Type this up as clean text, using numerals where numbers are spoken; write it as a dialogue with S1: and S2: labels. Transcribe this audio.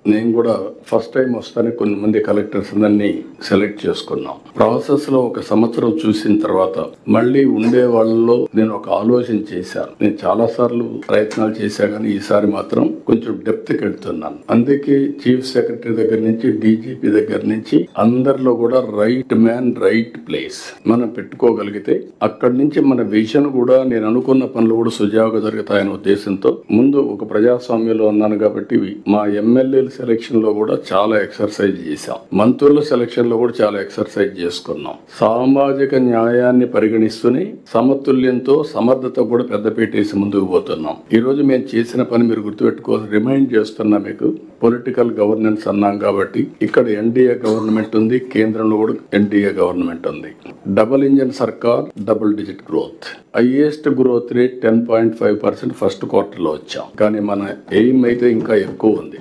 S1: నేను కూడా first time వస్తానే కొన్ని మంది కలెక్టర్స్ అందరినీ సెలెక్ట్ చేసుకున్నాం. ప్రాసెస్ లో ఒక సంవత్సరం చూసిన తర్వాత మళ్ళీ ఉండే వాళ్ళలో నేను ఒక ఆలోచన చేశాను. నేను చాలా సార్లు ప్రయత్నాలు చేశా కానీ ఈసారి మాత్రం కొంచెం డెప్త్ కి వెళ్తున్నాను. అందుకే చీఫ్ సెక్రటరీ దగ్గర నుంచి డీజీపీ దగ్గర నుంచి అందరిలో కూడా రైట్ మ్యాన్ రైట్ ప్లేస్ మనం పెట్టుకోగలిగితే అక్కడి నుంచి మన విజన్ కూడా నేను అనుకున్న పనులు కూడా సుజావుగా జరుగుతాయనే ఉద్దేశంతో ముందు ఒక ప్రజాస్వామ్యంలో ఉన్నాను కాబట్టి మా ఎమ్మెల్యేల సెలక్షన్ లో కూడా చాలా ఎక్సర్సైజ్ చేశాం. మంత్రుల సెలక్షన్ లో కూడా చాలా ఎక్సర్సైజ్ చేసుకున్నాం. సామాజిక న్యాయాన్ని పరిగణిస్తూనే సమతుల్యంతో సమర్థత కూడా పెద్దపీటేసి ముందుకు పోతున్నాం. ఈ రోజు మేము చేసిన పని మీరు గుర్తుపెట్టుకోవాలి. రిమైండ్ చేస్తున్నా మీకు, పొలిటికల్ గవర్నెన్స్ అన్నాం కాబట్టి ఇక్కడ ఎన్డీఏ గవర్నమెంట్ ఉంది, కేంద్రంలో కూడా ఎన్డీఏ గవర్నమెంట్ ఉంది. డబుల్ ఇంజన్ సర్కార్, double digit growth, highest growth rate 10.5% first quarter లో వచ్చాం. కానీ మన ఎయిమ్ అయితే ఇంకా ఎక్కువ ఉంది.